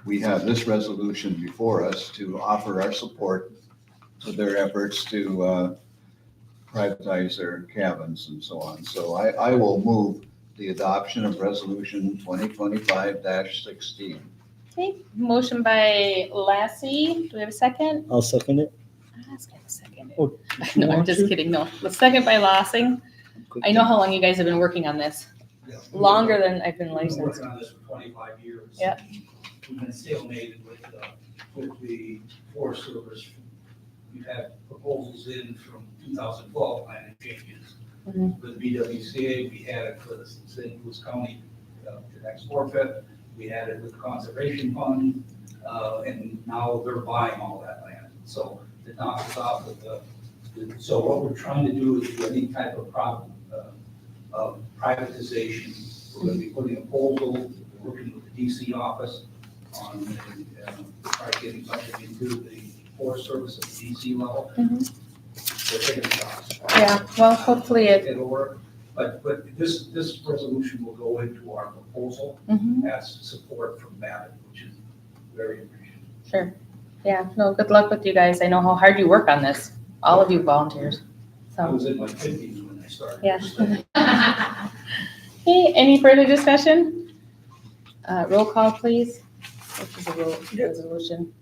we have this resolution before us to offer our support to their efforts to privatize their cabins and so on. So I will move the adoption of resolution 2025-16.
Okay, motion by Lassie. Do we have a second?
I'll second it.
I was gonna second it.
Oh,
No, I'm
want
just
to?
kidding. No, the second by Lossing. I know how long you guys have been working on this. Longer than I've been
We've been
licensed.
working on this for 25 years.
Yeah.
We've been stalemated with the Forest Service. We've had proposals in from 2012 planning changes.
Mhm.
With BWCA, we had it for the St. Louis County, the next forfeit. We had it with Conservation Fund, and now they're buying all that land. So it knocks off with so what we're trying to do is do any type of privatization. We're going to be putting a proposal, working with the DC office on try getting something into the Forest Service at the DC level.
Mhm.
We're taking shots.
Yeah, well, hopefully
It'll work, but this resolution will go into our proposal
Mhm.
as support from Babbitt, which is very appreciated.
Sure. Yeah, no, good luck with you guys. I know how hard you work on this, all of you volunteers.
I
So,
was in my 50s when I started.
yeah. Okay, any further discussion? Roll call, please. Which is a resolution.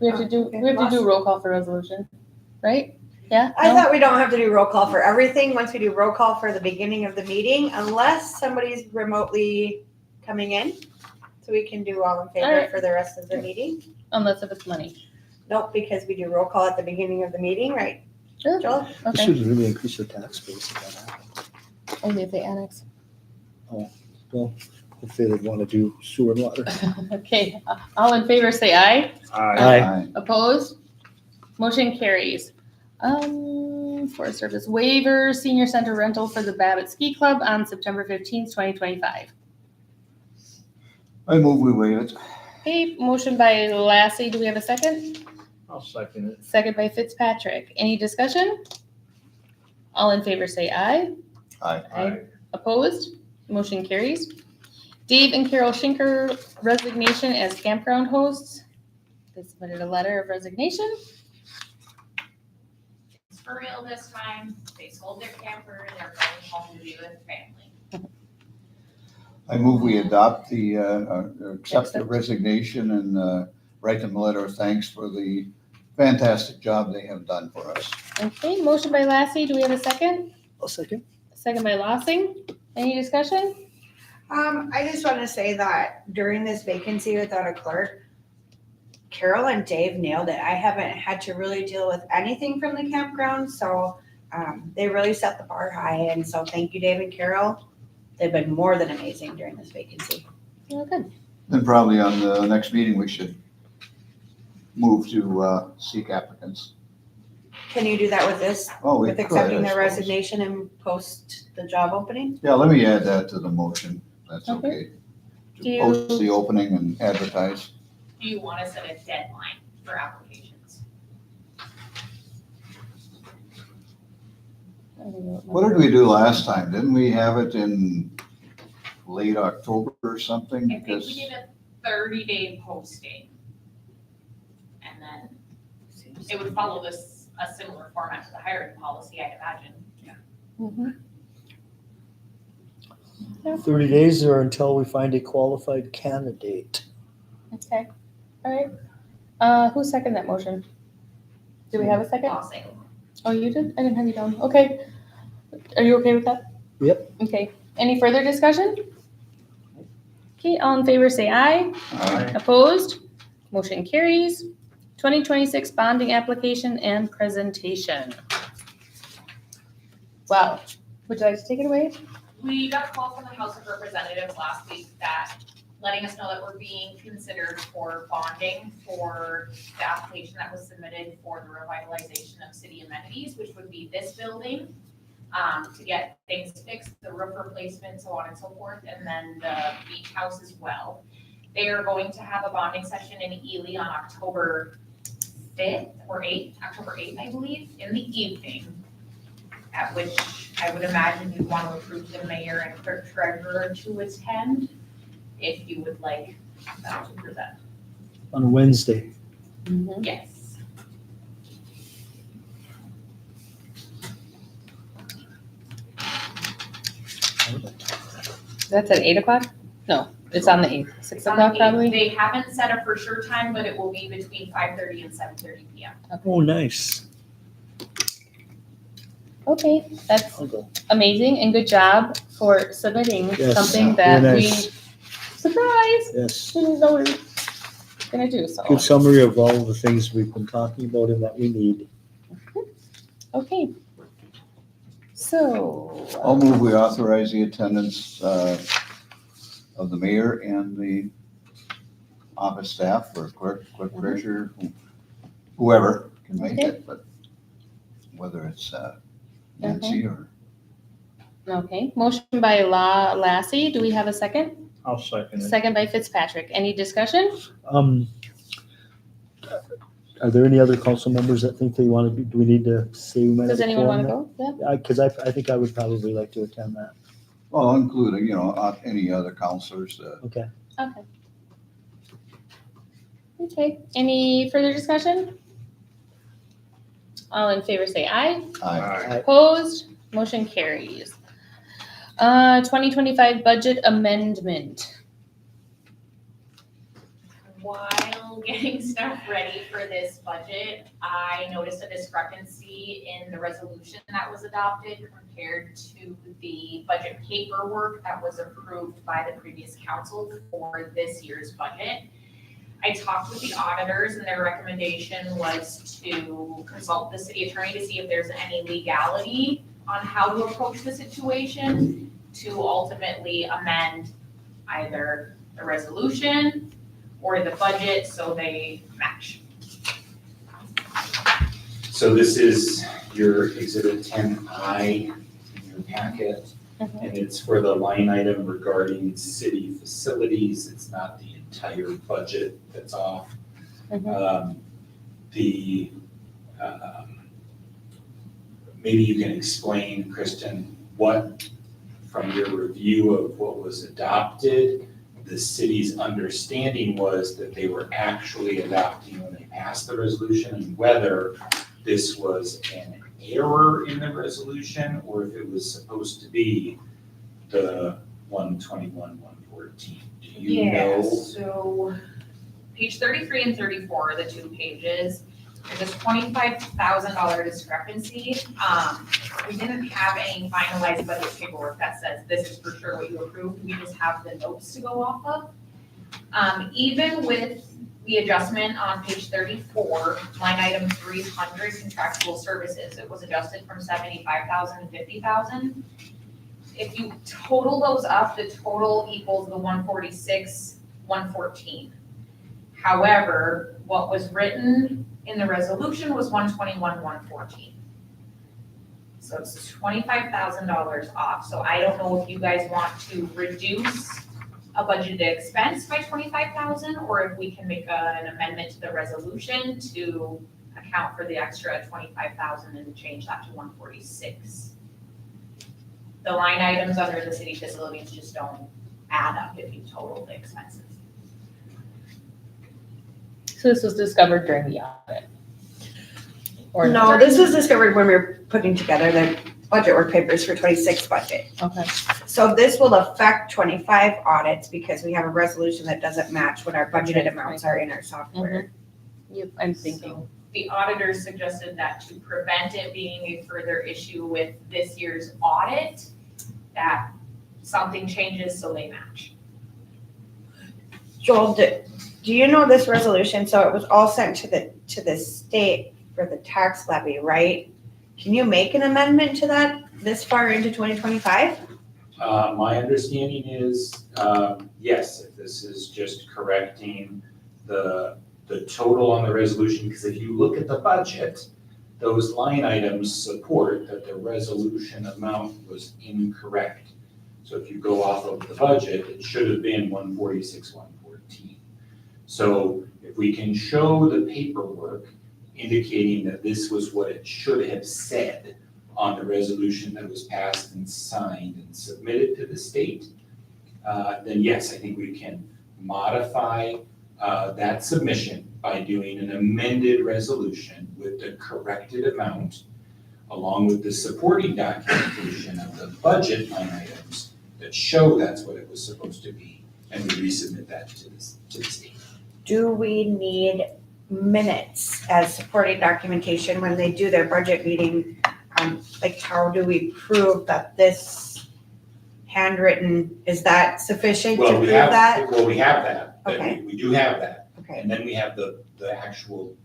We have to do roll call for resolution, right? Yeah?
I
No?
thought we don't have to do roll call for everything once we do roll call for the beginning of the meeting, unless somebody's remotely coming in. So we can do all in favor
Alright.
for the rest of the meeting.
Unless if it's money.
Nope, because we do roll call at the beginning of the meeting, right,
Sure.
Joel?
This
Okay,
should really increase your tax base if that happens.
only if they annex.
Well, hopefully they'd want to do sewer and water.
Okay, all in favor, say aye.
Aye.
Opposed? Motion carries. Forest Service waiver, senior center rental for the Babbitt Ski Club on September 15th, 2025.
I move we waive it.
Okay, motion by Lassie. Do we have a second?
I'll second it.
Second by Fitzpatrick. Any discussion? All in favor say aye.
Aye.
Opposed? Motion carries. Dave and Carol Schinker resignation as campground hosts. They submitted a letter of resignation.
It's for real this time. They sold their camper and they're going home to be with family.
I move we adopt accept the resignation and write them a letter of thanks for the fantastic job they have done for us.
Okay, motion by Lassie. Do we have a second?
I'll second.
Second by Lossing. Any discussion?
I just want to say that during this vacancy without a clerk, Carol and Dave nailed it. I haven't had to really deal with anything from the campground, so they really set the bar high. And so thank you, Dave and Carol. They've been more than amazing during this vacancy.
Oh, good.
Then probably on the next meeting, we should move to seek applicants.
Can you do that with this,
Oh, we
with
could,
accepting
I
their
suppose.
resignation and post the job opening?
Yeah, let me add that to the motion. That's
Okay.
okay.
Do
To
you-
post the opening and advertise.
Do you want to set a deadline for applications?
What did we do last time? Didn't we have it in late October or something?
I think we
Because
did a 30-day posting. And then it would follow a similar format to the hiring policy, I'd imagine.
Mhm.
30 days or until we find a qualified candidate.
Okay, all right. Who seconded that motion? Do we have a second?
Lossing.
Oh, you did? I didn't have you down. Okay. Are you okay with that?
Yep.
Okay. Any further discussion? Okay, all in favor say aye.
Aye.
Opposed? Motion carries. 2026 bonding application and presentation. Wow. Would you like to take it away?
We got a call from the House of Representatives last week that letting us know that we're being considered for bonding for the application that was submitted for the revitalization of city amenities, which would be this building, to get things fixed, the roof replacement, so on and so forth, and then the beach house as well. They are going to have a bonding session in Ely on October 5th or 8th, October 8th, I believe, in the evening, at which I would imagine you'd want to approve the mayor and clerk treasurer to attend, if you would like them to present.
On Wednesday.
Yes.
That's at 8 o'clock? No, it's on the 8th. 6
It's on the
o'clock
8th.
probably?
They haven't set a for sure time, but it will be between 5:30 and 7:30 PM.
Oh, nice.
Okay, that's
I'll go.
amazing and good job for submitting
Yes,
something
very
that we,
nice.
surprise,
Yes.
didn't know we were gonna do, so.
Good summary of all the things we've been talking about and that we need.
Okay. So.
I'll move we authorize the attendance of the mayor and the office staff or clerk treasurer, whoever can make it, but whether it's Nancy or.
Okay, motion by Lassie, do we have a second?
I'll second it.
Second by Fitzpatrick, any discussion?
Are there any other council members that think they want to be, do we need to say we might have
Does
a
anyone wanna
quorum?
go? Yeah,
Because I think I would probably like to attend that.
Well, including, any other counselors.
Okay.
okay. Okay, any further discussion? All in favor say aye.
Aye.
Opposed, motion carries. 2025 budget amendment.
While getting stuff ready for this budget, I noticed a discrepancy in the resolution that was adopted compared to the budget paperwork that was approved by the previous council for this year's budget. I talked with the auditors and their recommendation was to consult the city attorney to see if there's any legality on how to approach the situation to ultimately amend either the resolution or the budget so they match.
So this is your exhibit 10I in your packet, and it's for the line item regarding city facilities. It's not the entire budget that's off. Maybe you can explain, Kristen, what, from your review of what was adopted, the city's understanding was that they were actually adopting when they passed the resolution, and whether this was an error in the resolution or if it was supposed to be the 121, 114. Do you know?
So page 33 and 34 are the two pages. There's a $25,000 discrepancy. We didn't have any finalized budget paperwork that says this is for sure what you approved. We just have the notes to go off of. Even with the adjustment on page 34, line item 300 contractual services, it was adjusted from 75,000 to 50,000. If you total those up, the total equals the 146, 114. However, what was written in the resolution was 121, 114. So it's $25,000 off. So I don't know if you guys want to reduce a budgeted expense by 25,000, or if we can make an amendment to the resolution to account for the extra 25,000 and change that to 146. The line items under the city facilities just don't add up if you total the expenses.
So this was discovered during the audit? Or
No, this was discovered when we were putting together the budget work papers for 26 budget.
Okay,
So this will affect 25 audits because we have a resolution that doesn't match what our budgeted amounts are in our software.
yep, I'm thinking.
So the auditors suggested that to prevent it being a further issue with this year's audit, that something changes so they match.
Joel, do you know this resolution? So it was all sent to the state for the tax levy, right? Can you make an amendment to that this far into 2025?
My understanding is, yes, if this is just correcting the total on the resolution, because if you look at the budget, those line items support that the resolution amount was incorrect. So if you go off of the budget, it should have been 146, 114. So if we can show the paperwork indicating that this was what it should have said on the resolution that was passed and signed and submitted to the state, then yes, I think we can modify that submission by doing an amended resolution with the corrected amount, along with the supporting documentation of the budget line items that show that's what it was supposed to be, and we resubmit that to the state.
Do we need minutes as supporting documentation when they do their budget meeting? Like, how do we prove that this handwritten, is that sufficient to
Well,
prove
we have
that?
that.
Okay.
We do have that.
Okay,
And then we have the actual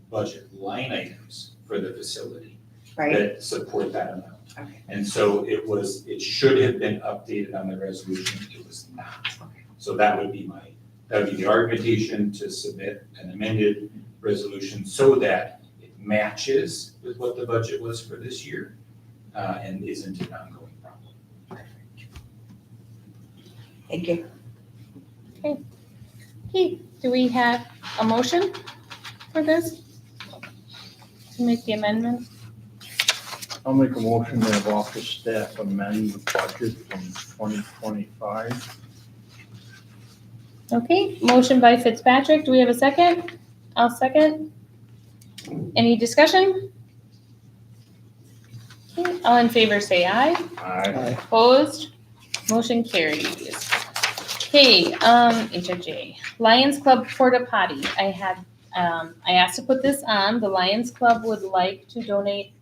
budget line items for the facility
right,
that support that amount.
Okay.
And so it should have been updated on the resolution, it was not. So that would be the argumentation to submit an amended resolution so that it matches with what the budget was for this year, and isn't an ongoing problem.
thank you.
Okay, do we have a motion for this? To make the amendment?
I'll make a motion to have office staff amend the budget from 2025.
Okay, motion by Fitzpatrick, do we have a second? I'll second. Any discussion? Okay, all in favor say aye.
Aye.
Opposed? Motion carries. Okay, HIJ, Lions Club Porta Potty. I asked to put this on. The Lions Club would like to donate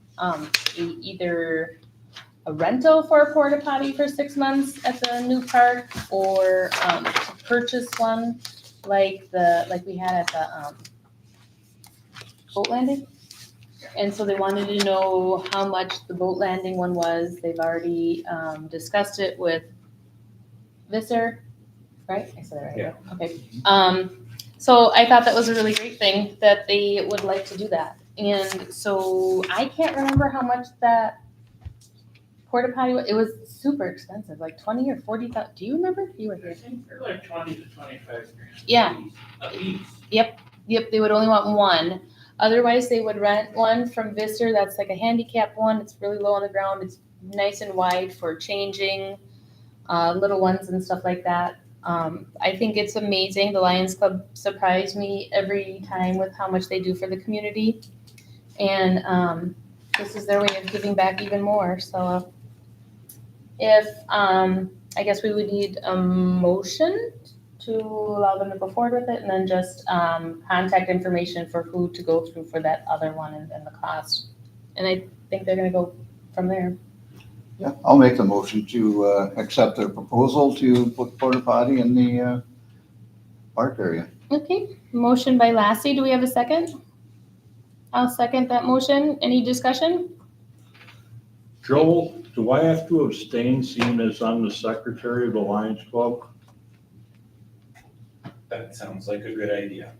either a rental for a porta potty for 6 months at the new park, or to purchase one like we had at the boat landing. And so they wanted to know how much the boat landing one was. They've already discussed it with Visser, right? I said it right.
Yeah.
Okay. So I thought that was a really great thing that they would like to do that. And so I can't remember how much that porta potty was. It was super expensive, like 20 or 40,000. Do you remember? You were
I
here.
think they're like 20 to 25 grand.
Yeah.
At least.
Yep, they would only want one. Otherwise, they would rent one from Visser that's like a handicap one. It's really low on the ground. It's nice and wide for changing little ones and stuff like that. I think it's amazing. The Lions Club surprised me every time with how much they do for the community. And this is their way of giving back even more. So if, I guess we would need a motion to allow them to go forward with it, and then just contact information for who to go through for that other one and the cost. And I think they're gonna go from there.
Yeah, I'll make the motion to accept their proposal to put porta potty in the park area.
Okay, motion by Lassie. Do we have a second? I'll second that motion. Any discussion?
Joel, do I have to abstain seeing as I'm the secretary of the Lions Club?
That sounds like a good idea.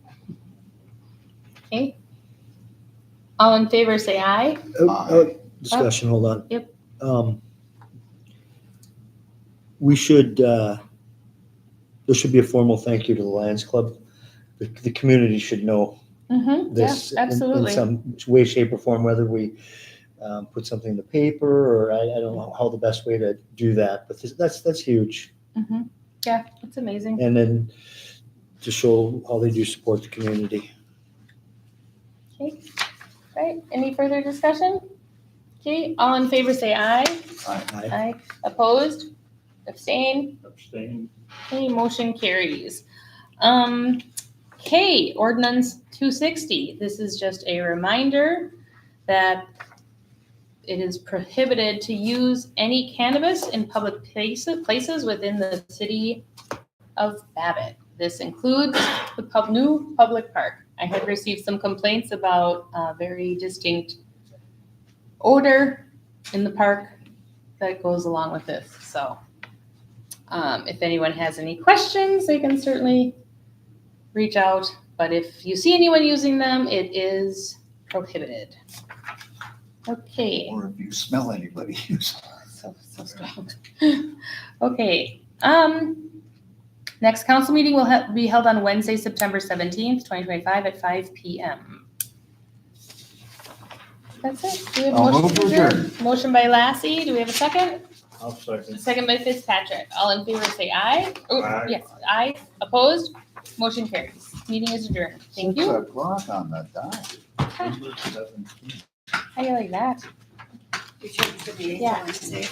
Okay. All in favor, say aye.
Discussion, hold on.
Yep.
We should, there should be a formal thank you to the Lions Club. The community should know
Mm-hmm,
this
yeah,
in
absolutely.
some way, shape, or form, whether we put something in the paper, or I don't know how the best way to do that, but that's huge.
Mm-hmm. Yeah, it's amazing.
And then to show how they do support the community.
Okay, right, any further discussion? Okay, all in favor, say aye.
Aye.
Aye. Opposed? Abstain?
Abstain?
Okay, motion carries. Okay, ordinance 260. This is just a reminder that it is prohibited to use any cannabis in public places within the city of Babbitt. This includes the new public park. I had received some complaints about a very distinct odor in the park that goes along with this. So if anyone has any questions, they can certainly reach out. But if you see anyone using them, it is prohibited. Okay.
Or if you smell anybody use.
So strong. Okay. Next council meeting will be held on Wednesday, September 17th, 2025 at 5 p.m. That's it. Do we have a
I'll
motion
move
to
to
adjourn? Motion by Lassie. Do we have a second?
I'll second.
Second by Fitzpatrick. All in favor say aye. Oh,
Aye.
yes, aye. Opposed? Motion carries. Meeting is adjourned. Thank
6
you.
o'clock on the dot.
How do you like that?
We changed the meeting
Yeah.
to Wednesday.